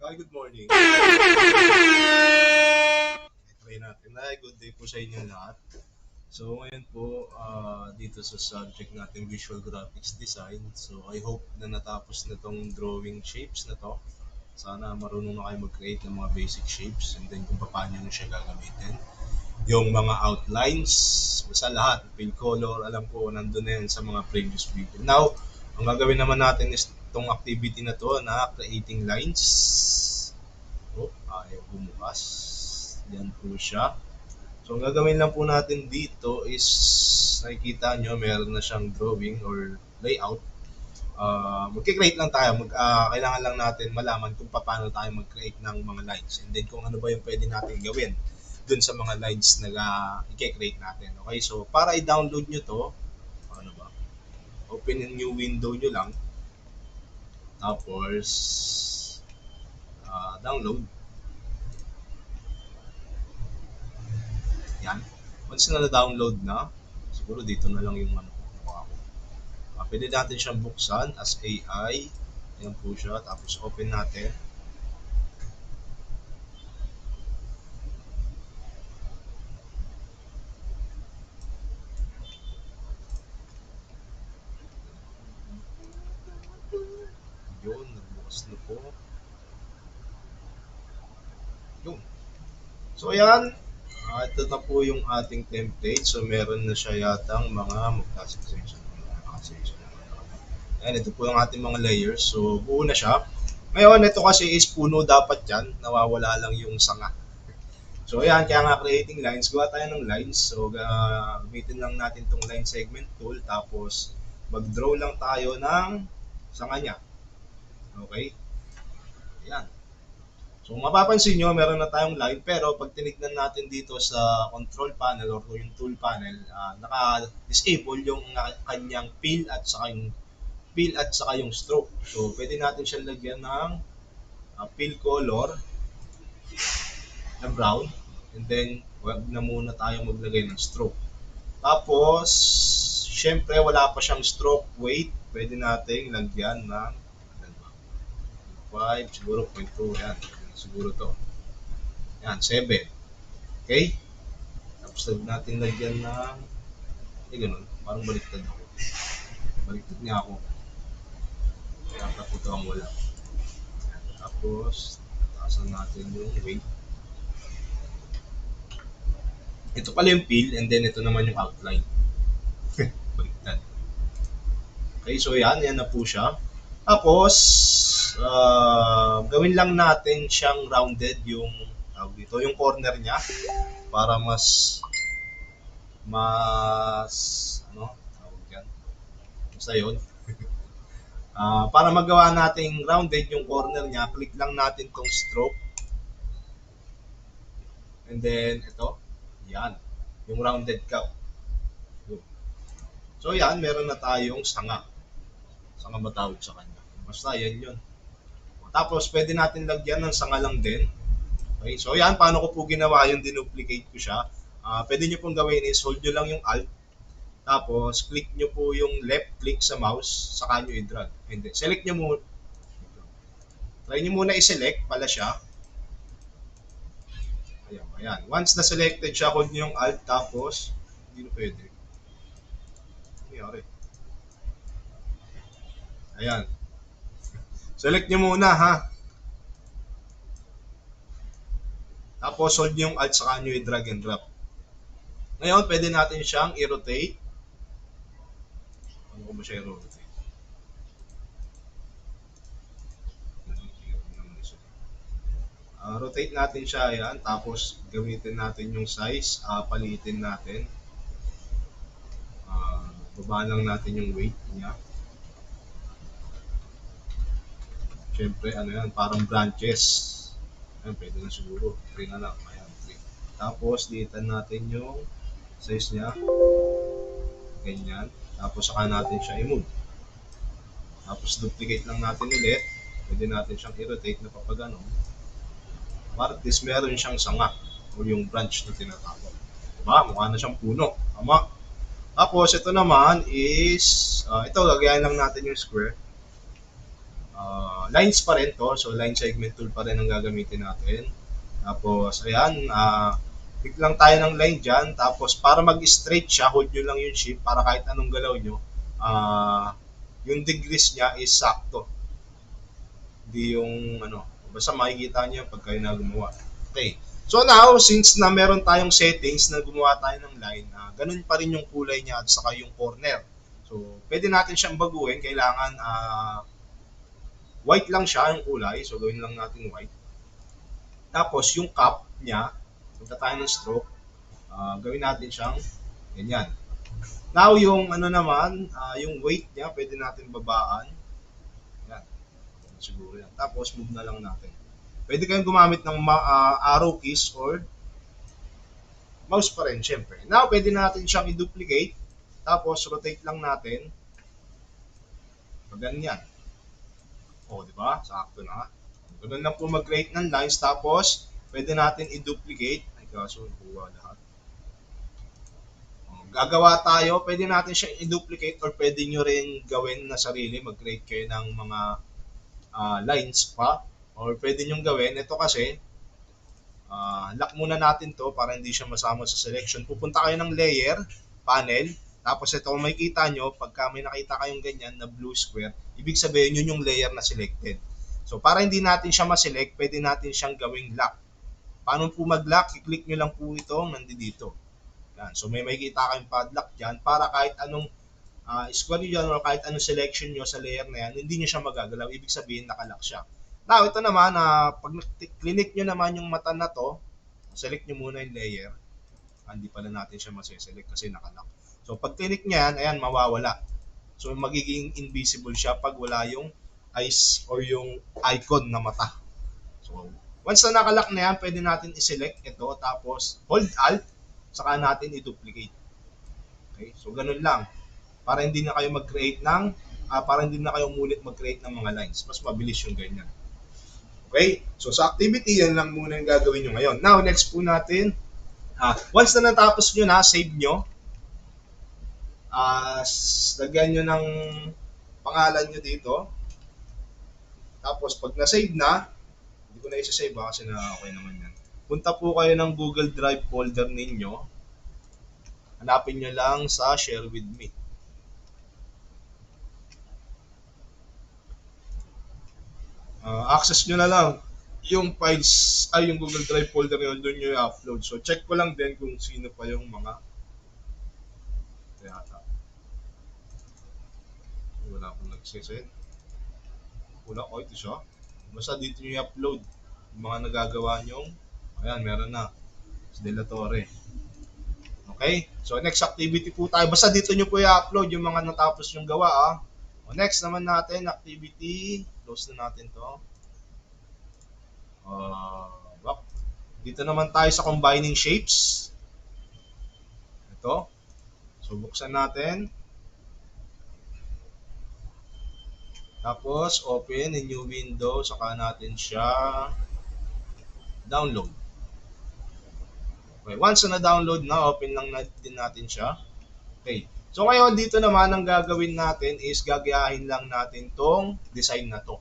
Hi, good morning. Try natin. Hi, good day po sa inyo lahat. So, ngayon po, dito sa subject natin, Visual Graphics Design. So, I hope na natapos na tong drawing shapes na to. Sana marunong na kayo mag-create ng mga basic shapes and then kung paano nyo siya gagamitin. Yung mga outlines, basta lahat, fill color, alam ko, nandun na yan sa mga previous video. Now, ang gagawin naman natin is itong activity na to na creating lines. Oh, ayaw bumukas. Yan po siya. So, ang gagawin lang po natin dito is nakikita nyo, meron na siyang drawing or layout. Mag-create lang tayo. Kailangan lang natin malaman kung paano tayo mag-create ng mga lines. And then kung ano ba yung pwede natin gawin dun sa mga lines na i-create natin. Okay, so para i-download nyo to, ano ba? Open a new window nyo lang. Tapos, download. Yan. Once na na-download na, siguro dito na lang yung ano ko. Pwede natin siyang buksan as AI. Yan po siya. Tapos open natin. Yun, nagbukas na po. Yun. So yan. Ito na po yung ating template. So meron na siya yatang mga magkasensya. Ayan, ito po yung ating mga layers. So buo na siya. Ngayon, ito kasi is puno dapat yan. Nawawala lang yung sanga. So ayan, kaya nga creating lines, gawa tayo ng lines. So gamitin lang natin tong line segment tool. Tapos mag-draw lang tayo ng sanga niya. Okay? Ayan. So mapapansin nyo, meron na tayong line. Pero pag tinignan natin dito sa control panel or yung tool panel, naka-disable yung kanyang fill at saka yung stroke. So pwede natin siyang lagyan ng fill color na brown. And then, wag na muna tayo maglagay ng stroke. Tapos, syempre wala pa siyang stroke weight. Pwede nating lagyan ng 5, siguro 0.2. Yan, siguro to. Yan, 7. Okay? Tapos natin lagyan ng ganun. Parang baliktad ako. Baliktad niya ako. Kaya ito ang wala. Yan. Tapos, taasan natin yung weight. Ito pala yung fill and then ito naman yung outline. Baliktad. Okay, so yan na po siya. Tapos, gawin lang natin siyang rounded yung dito, yung corner niya para mas ano, tawag yan. Basta yun. Para magawa nating rounded yung corner niya, click lang natin tong stroke. And then, ito. Yan. Yung rounded curve. So, yan. Meron na tayong sanga. Sanga ba tawag sa kanya? Basta, yan yun. Tapos, pwede natin lagyan ng sanga lang din. Okay. So, yan. Paano ko po ginawa yung dinuplicate ko siya? Pwede nyo pong gawin is hold nyo lang yung Alt. Tapos, click nyo po yung left click sa mouse. Saka nyo i-drag. Hindi. Select nyo muna. Try nyo muna i-select pala siya. Ayan, ayan. Once na selected siya, hold nyo yung Alt, tapos, hindi na pwede. Nangyari. Ayan. Select nyo muna, ha? Tapos, hold nyo yung Alt, saka nyo i-drag and drop. Ngayon, pwede natin siyang i-rotate. Ano ko ba siya i-rotate? Rotate natin siya, ayan. Tapos, gamitin natin yung size. Palitin natin. Baba lang natin yung weight niya. Siyempre, ano yan, parang branches. Ayan, pwede na siguro. 3 na lang. Ayan, 3. Tapos, litan natin yung size niya. Ganyan. Tapos, saka natin siya i-move. Tapos, duplicate lang natin ulit. Pwede natin siyang i-rotate na papagano. Para at least meron siyang sanga o yung branch na tinatawag. Diba? Mukha na siyang puno. Tama. Tapos, ito naman is, ito, lagayan lang natin yung square. lines pa rin to. So, line segment tool pa rin ang gagamitin natin. Tapos, ayan, pick lang tayo ng line dyan. Tapos, para mag-straight siya, hold nyo lang yung shift para kahit anong galaw nyo, yung degrees niya is sakto. Hindi yung, basta makikita nyo pag kayo na gumawa. Okay. So now, since na meron tayong settings na gumawa tayo ng line, ganun pa rin yung kulay niya at saka yung corner. So, pwede natin siyang baguhin. Kailangan white lang siya yung kulay. So, gawin lang natin white. Tapos, yung cap niya, punta tayo ng stroke, gawin natin siyang ganyan. Now, yung naman, yung weight niya, pwede natin babaan. Yan. Siguro yan. Tapos, move na lang natin. Pwede kayong gumamit ng arrow keys or mouse pa rin, syempre. Now, pwede natin siyang i-duplicate. Tapos, rotate lang natin. Ganyan. O, di ba? Sakto na. Ganun lang po mag-create ng lines. Tapos, pwede natin i-duplicate. Ay, kaso, buwa lahat. Gagawa tayo. Pwede natin siya i-duplicate or pwede nyo rin gawin na sarili. Mag-create kayo ng mga lines pa. Or pwede nyo gawin. Ito kasi, lock muna natin to para hindi siya masama sa selection. Pupunta kayo ng layer, panel. Tapos ito kung makikita nyo, pagka may nakita kayong ganyan na blue square, ibig sabihin yun yung layer na selected. So para hindi natin siya ma-select, pwede natin siyang gawing lock. Paano po mag-lock? I-click nyo lang po ito, nandito. Yan. So may makikita kayong padlock dyan para kahit anong square nyo dyan or kahit anong selection nyo sa layer na yan, hindi nyo siya magagalaw. Ibig sabihin nakalock siya. Now ito naman, pag click nyo naman yung mata na to, select nyo muna yung layer. Hindi pala natin siya masiselect kasi nakalock. So, pag click niya yan, ayan, mawawala. So, magiging invisible siya pag wala yung eyes or yung icon na mata. So, once na nakalock na yan, pwede natin i-select ito, tapos hold alt, saka natin i-duplicate. Okay? So, ganun lang. Para hindi na kayo mag-create ng, para hindi na kayo mulit mag-create ng mga lines. Mas mabilis yung ganyan. Okay? So, sa activity, yan lang muna yung gagawin nyo ngayon. Now, next po natin, once na natapos nyo na, save nyo, lagyan nyo ng pangalan nyo dito. Tapos, pag na-save na, hindi ko na isa-save kasi na okay naman yan. Punta po kayo ng Google Drive folder ninyo. Hanapin nyo lang sa Share with Me. Access nyo na lang yung files, yung Google Drive folder nyo, doon nyo i-upload. So, check ko lang din kung sino pa yung mga yata. Wala akong nagsisend. Wala ko ito siya. Basta dito nyo i-upload yung mga nagagawa nyo. Ayan, meron na. Si De La Torre. Okay? So, next activity po tayo. Basta dito nyo po i-upload yung mga natapos yung gawa. O, next naman natin, activity. Close na natin to. Dito naman tayo sa combining shapes. Ito. So, buksan natin. Tapos, open a new window. Saka natin siya download. Okay, once na download na, open lang din natin siya. Okay. So, ngayon, dito naman, ang gagawin natin is gagayahin lang natin tong design na to.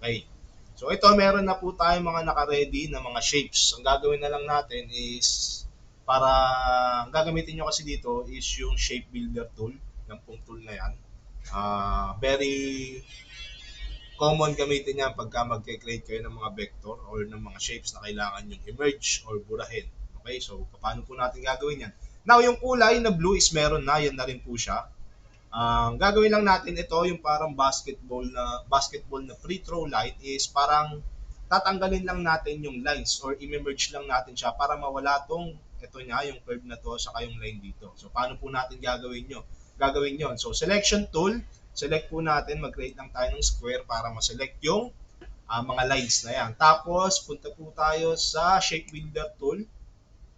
Okay. So, ito, meron na po tayo mga naka-ready na mga shapes. Ang gagawin na lang natin is, ang gagamitin nyo kasi dito is yung shape builder tool. Yung pong tool na yan. Very common gamitin yan pagka mag-create kayo ng mga vector or ng mga shapes na kailangan yung emerge or burahin. Okay, so paano po natin gagawin yan? Now, yung kulay na blue is meron na, yan na rin po siya. Gagawin lang natin ito, yung parang basketball na free throw line is parang tatanggalin lang natin yung lines or i-merge lang natin siya para mawala tong ito niya, yung curve na to, saka yung line dito. So, paano po natin gagawin yun? So, selection tool, select po natin, mag-create lang tayo ng square para ma-select yung mga lines na yan. Tapos, punta po tayo sa shape builder tool.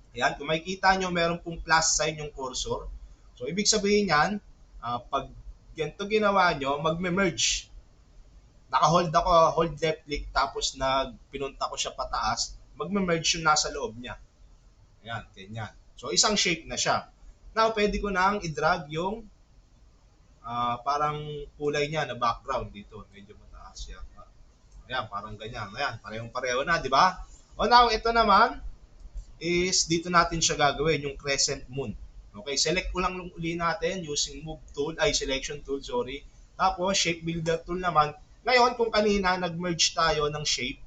Ayan, kung makikita nyo, meron pong plus sign yung cursor. So, ibig sabihin yan, pag ganito ginawa nyo, magme-merge. Naka-hold ako, hold left click, tapos pinunta ko siya pataas, magme-merge yung nasa loob niya. Ayan, ganyan. So, isang shape na siya. Now, pwede ko nang i-drag yung parang kulay niya na background dito. Medyo mataas yan. Ayan, parang ganyan. Ayan, parehong-pareho na, di ba? O now, ito naman is dito natin siya gagawin, yung crescent moon. Okay, select ko lang uli natin using move tool, ay selection tool, sorry. Tapos, shape builder tool naman. Ngayon, kung kanina nag-merge tayo ng shape,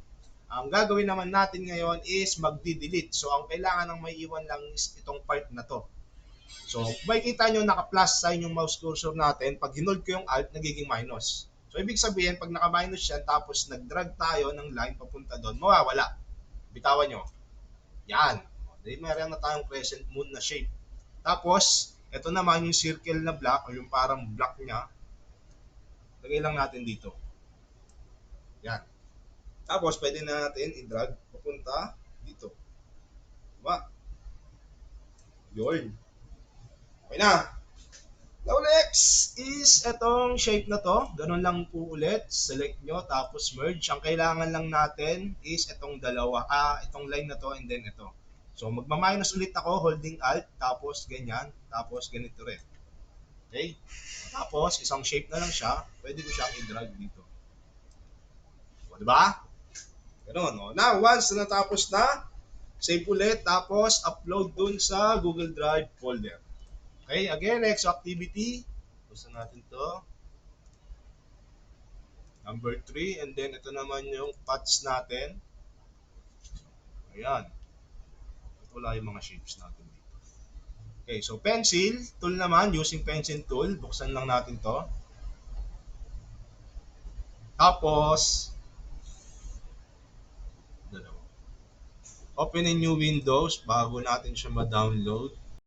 ang gagawin naman natin ngayon is magdi-delete. So, ang kailangan ng may iwan lang is itong part na to. So, makikita nyo naka-plus sign yung mouse cursor natin. Pag hinold ko yung alt, nagiging minus. So, ibig sabihin, pag naka-minus siya, tapos nag-drag tayo ng line papunta doon, mawawala. Bitawan nyo. Yan. Then, meron na tayong crescent moon na shape. Tapos, ito naman yung circle na block, o yung parang block niya. Lagay lang natin dito. Yan. Tapos, pwede na natin i-drag papunta dito. Diba? Yun. Okay na. Now next is itong shape na to. Ganun lang po ulit. Select nyo, tapos merge. Ang kailangan lang natin is itong dalawa. Itong line na to and then ito. So magma-minus ulit ako, holding alt, tapos ganyan, tapos ganito rin. Okay? Tapos isang shape na lang siya. Pwede ko siyang i-drag dito. O, diba? Ganun. O. Now, once na natapos na, save ulit, tapos upload dun sa Google Drive folder. Okay, again, next activity. Gusto natin to. Number 3, and then ito naman yung paths natin. Ayan. Ito wala yung mga shapes natin dito. Okay, so pencil tool naman, using pencil tool, buksan lang natin to. Tapos, open a new Windows bago natin siya ma-download.